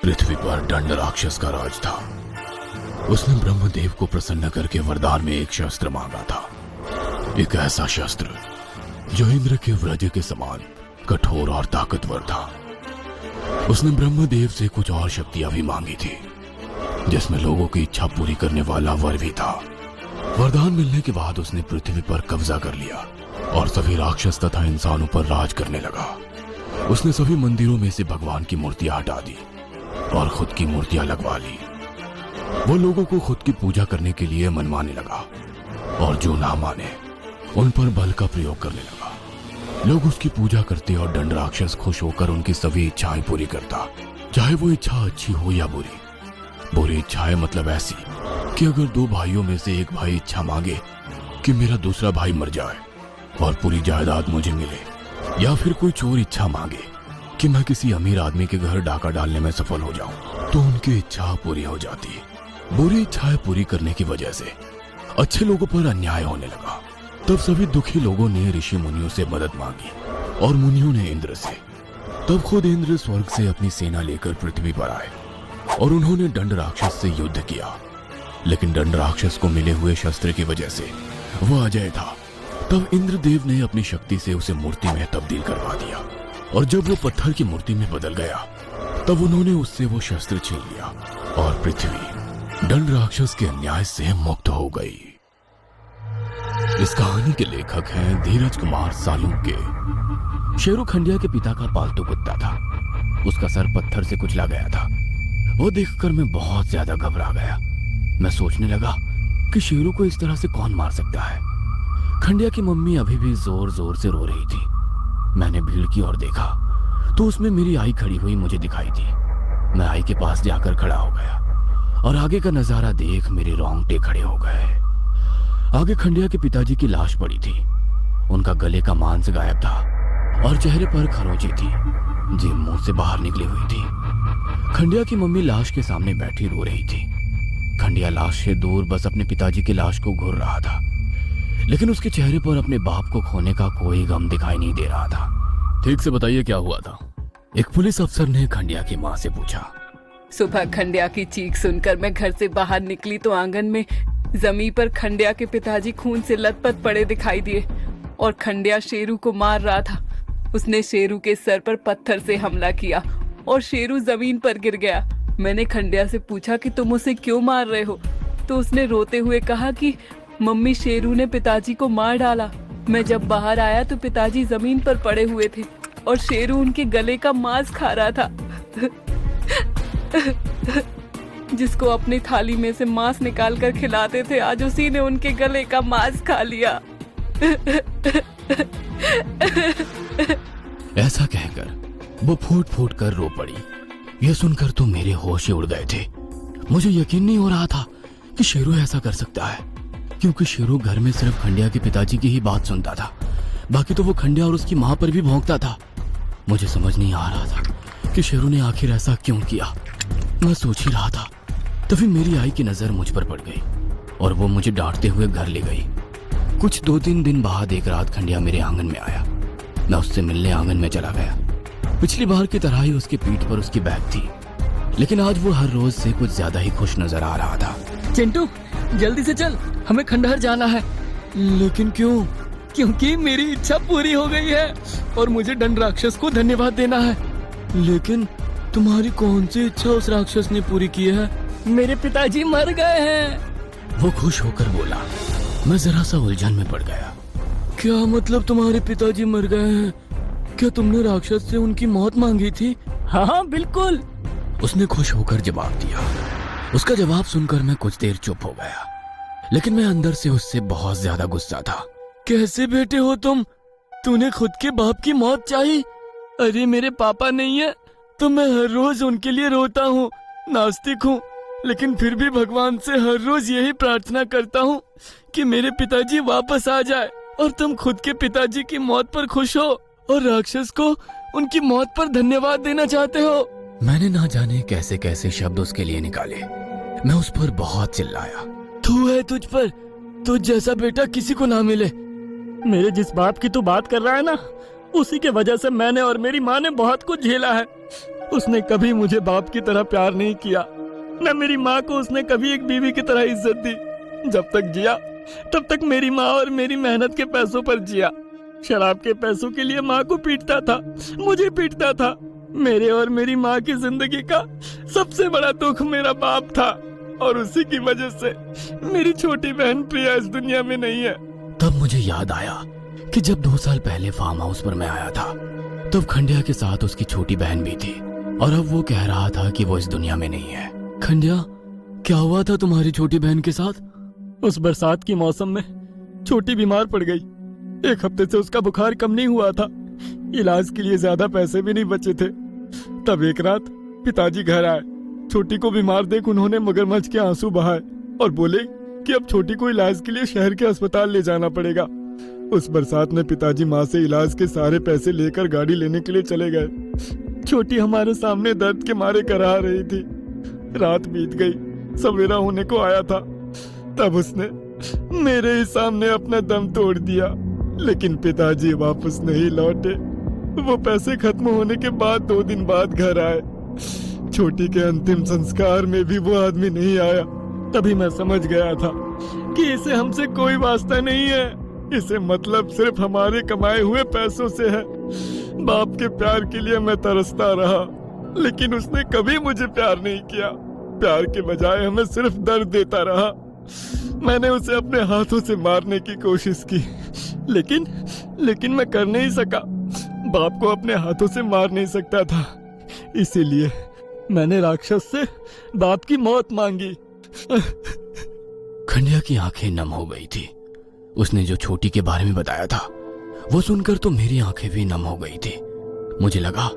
पृथ्वी पर दंड राक्षस का राज था। उसने ब्रह्मदेव को प्रसन्न करके वरदान में एक शस्त्र मांगा था, एक ऐसा शस्त्र जो इंद्र के वज्र के समान कठोर और ताकतवर था। उसने ब्रह्मदेव से कुछ और शक्तियां भी मांगी थी, जिसमें लोगों की इच्छा पूरी करने वाला वर भी था। वरदान मिलने के बाद उसने पृथ्वी पर कब्जा कर लिया और सभी राक्षस तथा इंसानों पर राज करने लगा। उसने सभी मंदिरों में से भगवान की मूर्तियां हटा दी और खुद की मूर्तियां लगवा ली। वो लोगों को खुद की पूजा करने के लिए मनवाने लगा और जो ना माने उन पर बल का प्रयोग करने लगा। लोग उसकी पूजा करते और दंड राक्षस खुश होकर उनकी सभी इच्छाएं पूरी करता, चाहे वो इच्छा अच्छी हो या बुरी। बुरी इच्छाएं मतलब ऐसी कि अगर दो भाइयों में से एक भाई इच्छा मांगे कि मेरा दूसरा भाई मर जाए और पूरी जायदाद मुझे मिले, या फिर कोई चोर इच्छा मांगे कि मैं किसी अमीर आदमी के घर डाका डालने में सफल हो जाऊं, तो उनकी इच्छा पूरी हो जाती। बुरी इच्छाएं पूरी करने की वजह से अच्छे लोगों पर अन्याय होने लगा। तब सभी दुखी लोगों ने ऋषि मुनियों से मदद मांगी और मुनियों ने इंद्र से। तब खुद इंद्र स्वर्ग से अपनी सेना लेकर पृथ्वी पर आए और उन्होंने दंड राक्षस से युद्ध किया। लेकिन दंड राक्षस को मिले हुए शस्त्र की वजह से वह अजय था। तब इंद्रदेव ने अपनी शक्ति से उसे मूर्ति में तब्दील करवा दिया और जब वो पत्थर की मूर्ति में बदल गया तब उन्होंने उससे वो शस्त्र छीन लिया और पृथ्वी दंड राक्षस के अन्याय से मुक्त हो गई। इस कहानी के लेखक हैं धीरज कुमार सालुंके। शेरू खंडिया के पिता का पालतू कुत्ता था। उसका सर पत्थर से कुचला गया था। वो देखकर मैं बहुत ज्यादा घबरा गया। मैं सोचने लगा कि शेरू को इस तरह से कौन मार सकता है। खंडिया की मम्मी अभी भी जोर जोर से रो रही थी। मैंने भीड़ की ओर देखा तो उसमें मेरी आई खड़ी हुई मुझे दिखाई दी। मैं आई के पास जाकर खड़ा हो गया और आगे का नजारा देख मेरे रोंगटे खड़े हो गए। आगे खंडिया के पिताजी की लाश पड़ी थी। उनका गले का मांस गायब था और चेहरे पर खरोंची थी, जीभ मुंह से बाहर निकली हुई थी। खंडिया की मम्मी लाश के सामने बैठी रो रही थी। खंडिया लाश से दूर बस अपने पिताजी की लाश को घूर रहा था, लेकिन उसके चेहरे पर अपने बाप को खोने का कोई गम दिखाई नहीं दे रहा था। ठीक से बताइए क्या हुआ था? एक पुलिस अफसर ने खंडिया की माँ से पूछा। सुबह खंडिया की चीख सुनकर मैं घर से बाहर निकली तो आंगन में जमीन पर खंडिया के पिताजी खून से लथपथ पड़े दिखाई दिए और खंडिया शेरू को मार रहा था। उसने शेरू के सर पर पत्थर से हमला किया और शेरू जमीन पर गिर गया। मैंने खंडिया से पूछा कि तुम उसे क्यों मार रहे हो, तो उसने रोते हुए कहा कि मम्मी, शेरू ने पिताजी को मार डाला। मैं जब बाहर आया तो पिताजी जमीन पर पड़े हुए थे और शेरू उनके गले का मांस खा रहा था। जिसको अपनी थाली में से मांस निकाल कर खिलाते थे, आज उसी ने उनके गले का मांस खा लिया। ऐसा कहकर वो फूट फूट कर रो पड़ी। यह सुनकर तो मेरे होश ही उड़ गए थे। मुझे यकीन नहीं हो रहा था कि शेरू ऐसा कर सकता है, क्योंकि शेरू घर में सिर्फ खंडिया के पिताजी की ही बात सुनता था। बाकी तो वो खंडिया और उसकी माँ पर भी भौंकता था। मुझे समझ नहीं आ रहा था कि शेरू ने आखिर ऐसा क्यों किया। मैं सोच ही रहा था तभी मेरी आई की नजर मुझ पर पड़ गई और वो मुझे डांटते हुए घर ले गई। कुछ 2-3 दिन बाद एक रात खंडिया मेरे आंगन में आया। मैं उससे मिलने आंगन में चला गया। पिछली बार की तरह ही उसकी पीठ पर उसकी बैग थी, लेकिन आज वो हर रोज से कुछ ज्यादा ही खुश नजर आ रहा था। चिंटू, जल्दी से चल, हमें खंडहर जाना है। लेकिन क्यों? क्योंकि मेरी इच्छा पूरी हो गई है और मुझे दंड राक्षस को धन्यवाद देना है। लेकिन तुम्हारी कौन सी इच्छा उस राक्षस ने पूरी की है? मेरे पिताजी मर गए हैं। वो खुश होकर बोला। मैं जरा सा उलझन में पड़ गया। क्या मतलब तुम्हारे पिताजी मर गए हैं? क्या तुमने राक्षस से उनकी मौत मांगी थी? हाँ बिल्कुल, उसने खुश होकर जवाब दिया। उसका जवाब सुनकर मैं कुछ देर चुप हो गया, लेकिन मैं अंदर से उससे बहुत ज्यादा गुस्सा था। कैसे बेटे हो तुम? तूने खुद के बाप की मौत चाही? अरे मेरे पापा नहीं है तो मैं हर रोज उनके लिए रोता हूँ। नास्तिक हूँ, लेकिन फिर भी भगवान से हर रोज यही प्रार्थना करता हूँ कि मेरे पिताजी वापस आ जाए। और तुम खुद के पिताजी की मौत पर खुश हो और राक्षस को उनकी मौत पर धन्यवाद देना चाहते हो। मैंने ना जाने कैसे कैसे शब्द उसके लिए निकाले। मैं उस पर बहुत चिल्लाया। तू है तुझ पर, तुझ जैसा बेटा किसी को ना मिले। मेरे जिस बाप की तू बात कर रहा है ना, उसी के वजह से मैंने और मेरी माँ ने बहुत कुछ झेला है। उसने कभी मुझे बाप की तरह प्यार नहीं किया, न मेरी माँ को उसने कभी एक बीवी की तरह इज्जत दी। जब तक जिया तब तक मेरी माँ और मेरी मेहनत के पैसों पर जिया। शराब के पैसों के लिए माँ को पीटता था, मुझे पीटता था। मेरे और मेरी माँ की जिंदगी का सबसे बड़ा दुख मेरा बाप था, और उसी की वजह से मेरी छोटी बहन प्रिया इस दुनिया में नहीं है। तब मुझे याद आया कि जब 2 साल पहले फार्म हाउस पर मैं आया था, तब खंडिया के साथ उसकी छोटी बहन भी थी, और अब वो कह रहा था कि वो इस दुनिया में नहीं है। खंडिया, क्या हुआ था तुम्हारी छोटी बहन के साथ? उस बरसात के मौसम में छोटी बीमार पड़ गई। 1 हफ्ते से उसका बुखार कम नहीं हुआ था। इलाज के लिए ज्यादा पैसे भी नहीं बचे थे। तब एक रात पिताजी घर आए। छोटी को बीमार देख उन्होंने मगरमच्छ के आंसू बहाए और बोले कि अब छोटी को इलाज के लिए शहर के अस्पताल ले जाना पड़ेगा। उस बरसात में पिताजी माँ से इलाज के सारे पैसे लेकर गाड़ी लेने के लिए चले गए। छोटी हमारे सामने दर्द के मारे कराह रही थी। रात बीत गई, सवेरा होने को आया था, तब उसने मेरे ही सामने अपना दम तोड़ दिया। लेकिन पिताजी वापस नहीं लौटे। वो पैसे खत्म होने के बाद 2 दिन बाद घर आए। छोटी के अंतिम संस्कार में भी वो आदमी नहीं आया। तभी मैं समझ गया था कि इसे हमसे कोई वास्ता नहीं है। इसे मतलब सिर्फ हमारे कमाए हुए पैसों से है। बाप के प्यार के लिए मैं तरसता रहा, लेकिन उसने कभी मुझे प्यार नहीं किया। प्यार के बजाय हमें सिर्फ दर्द देता रहा। मैंने उसे अपने हाथों से मारने की कोशिश की, लेकिन मैं कर नहीं सका। बाप को अपने हाथों से मार नहीं सकता था, इसीलिए मैंने राक्षस से बाप की मौत मांगी। खंडिया की आंखें नम हो गई थी। उसने जो छोटी के बारे में बताया था, वो सुनकर तो मेरी आंखें भी नम हो गई थी। मुझे लगा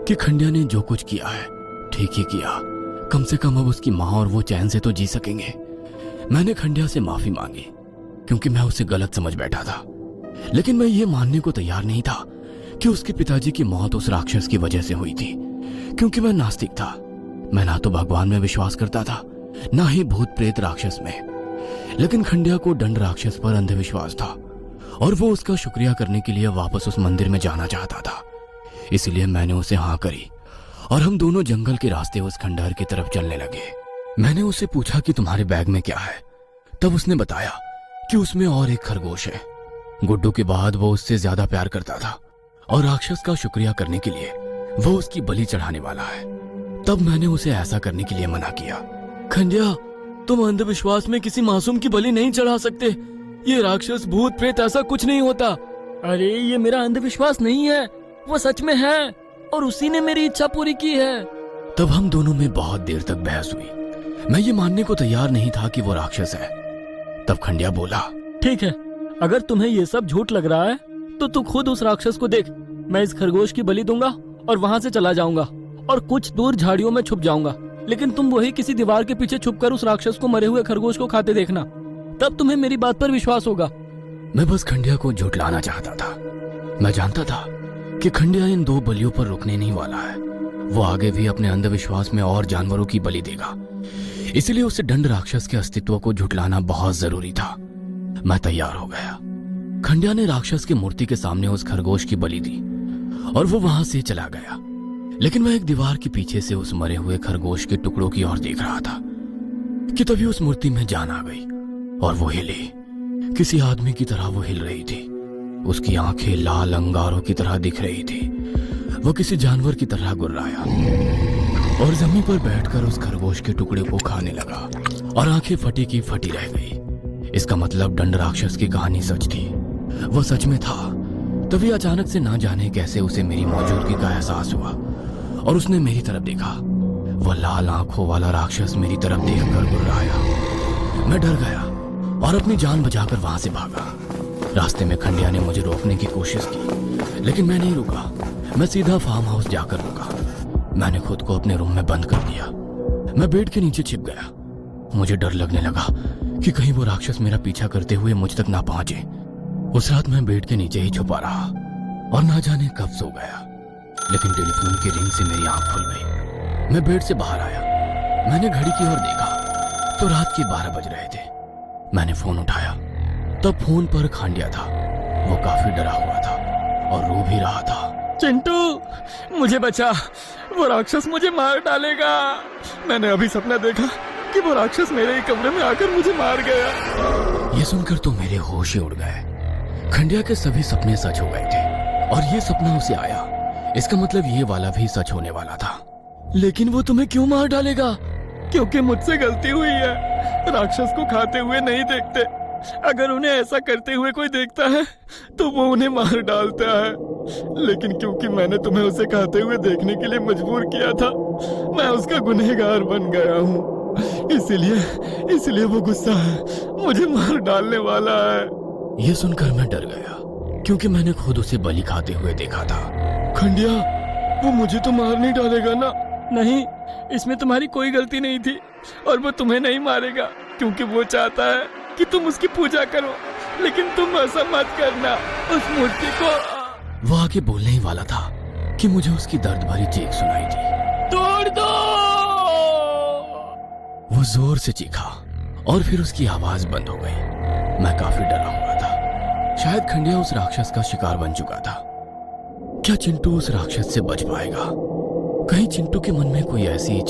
कि खंडिया ने जो कुछ किया है ठीक ही किया। कम से कम अब उसकी माँ और वो चैन से तो जी सकेंगे। मैंने खंडिया से माफी मांगी, क्योंकि मैं उसे गलत समझ बैठा था। लेकिन मैं ये मानने को तैयार नहीं था कि उसके पिताजी की मौत उस राक्षस की वजह से हुई थी, क्योंकि मैं नास्तिक था। मैं ना तो भगवान में विश्वास करता था, ना ही भूत प्रेत राक्षस में। लेकिन खंडिया को दंड राक्षस पर अंधविश्वास था, और वो उसका शुक्रिया करने के लिए वापस उस मंदिर में जाना चाहता था। इसलिए मैंने उसे हाँ करी, और हम दोनों जंगल के रास्ते उस खंडहर की तरफ चलने लगे। मैंने उससे पूछा कि तुम्हारे बैग में क्या है। तब उसने बताया कि उसमें और एक खरगोश है। गुड्डू के बाद वो उससे ज्यादा प्यार करता था, और राक्षस का शुक्रिया करने के लिए वो उसकी बलि चढ़ाने वाला है। तब मैंने उसे ऐसा करने के लिए मना किया। खंडिया, तुम अंधविश्वास में किसी मासूम की बलि नहीं चढ़ा सकते। ये राक्षस भूत प्रेत ऐसा कुछ नहीं होता। अरे ये मेरा अंधविश्वास नहीं है, वो सच में है, और उसी ने मेरी इच्छा पूरी की है। तब हम दोनों में बहुत देर तक बहस हुई। मैं ये मानने को तैयार नहीं था कि वो राक्षस है। तब खंडिया बोला, ठीक है, अगर तुम्हें ये सब झूठ लग रहा है तो तू खुद उस राक्षस को देख। मैं इस खरगोश की बलि दूंगा और वहाँ से चला जाऊंगा और कुछ दूर झाड़ियों में छुप जाऊंगा। लेकिन तुम वही किसी दीवार के पीछे छुपकर उस राक्षस को मरे हुए खरगोश को खाते देखना, तब तुम्हें मेरी बात पर विश्वास होगा। मैं बस खंडिया को झुठलाना चाहता था। मैं जानता था कि खंडिया इन 2 बलियों पर रुकने नहीं वाला है। वो आगे भी अपने अंधविश्वास में और जानवरों की बलि देगा। इसलिए उसे दंड राक्षस के अस्तित्व को झुठलाना बहुत जरूरी था। मैं तैयार हो गया। खंडिया ने राक्षस की मूर्ति के सामने उस खरगोश की बलि दी, और वो वहां से चला गया। लेकिन मैं एक दीवार के पीछे से उस मरे हुए खरगोश के टुकड़ों की ओर देख रहा था कि तभी उस मूर्ति में जान आ गई, और वो हिली। किसी आदमी की तरह वो हिल रही थी। उसकी आंखें लाल अंगारों की तरह दिख रही थी। वो किसी जानवर की तरह गुर्राया और जमीन पर बैठकर उस खरगोश के टुकड़े को खाने लगा, और आंखें फटी की फटी रह गई। इसका मतलब दंड राक्षस की कहानी सच थी, वो सच में था। तभी अचानक से ना जाने कैसे उसे मेरी मौजूदगी का एहसास हुआ, और उसने मेरी तरफ देखा। वह लाल आंखों वाला राक्षस मेरी तरफ देखकर गुर्राया। मैं डर गया और अपनी जान बचाकर वहां से भागा। रास्ते में खंडिया ने मुझे रोकने की कोशिश की, लेकिन मैं नहीं रुका। मैं सीधा फार्म हाउस जाकर रुका। मैंने खुद को अपने रूम में बंद कर दिया। मैं बेड के नीचे छिप गया। मुझे डर लगने लगा कि कहीं वो राक्षस मेरा पीछा करते हुए मुझ तक ना पहुंचे। उस रात मैं बेड के नीचे ही छुपा रहा और ना जाने कब सो गया। लेकिन टेलीफोन की रिंग से मेरी आंख खुल गई। मैं बेड से बाहर आया। मैंने घड़ी की ओर देखा तो रात के 12 बज रहे थे। मैंने फोन उठाया, तब फोन पर खंडिया था। वो काफी डरा हुआ था और रो भी रहा था। चिंटू, मुझे बचा, वो राक्षस मुझे मार डालेगा। मैंने अभी सपना देखा कि वो राक्षस मेरे ही कमरे में आकर मुझे मार गया। ये सुनकर तो मेरे होश ही उड़ गए। खंडिया के सभी सपने सच हो गए थे और ये सपना उसे आया। इसका मतलब ये वाला भी सच होने वाला था। लेकिन वो तुम्हें क्यों मार डालेगा? क्योंकि मुझसे गलती हुई है। राक्षस को खाते हुए नहीं देखते। अगर उन्हें ऐसा करते हुए कोई देखता है तो वो उन्हें मार डालता है। लेकिन क्योंकि मैंने तुम्हें उसे खाते हुए देखने के लिए मजबूर किया था, मैं उसका गुनहगार बन गया हूँ। इसलिए वो गुस्सा है, मुझे मार डालने वाला है। ये सुनकर मैं डर गया क्योंकि मैंने खुद उसे बलि खाते हुए देखा था। खंडिया, वो मुझे तो मार नहीं डालेगा ना? नहीं, इसमें तुम्हारी कोई गलती नहीं थी और वो तुम्हें नहीं मारेगा क्योंकि वो चाहता है कि तुम उसकी पूजा करो। लेकिन तुम ऐसा मत करना। उस मूर्ति को वो आगे बोलने ही वाला था कि मुझे उसकी दर्द भरी चीख सुनाई दी। तोड़ दो! वो जोर से चीखा और फिर उसकी आवाज बंद हो गई। मैं काफी डरा हुआ था। शायद खंडिया उस राक्षस का शिकार बन चुका था। क्या चिंटू उस राक्षस से बच पाएगा? कहीं चिंटू के मन में कोई ऐसी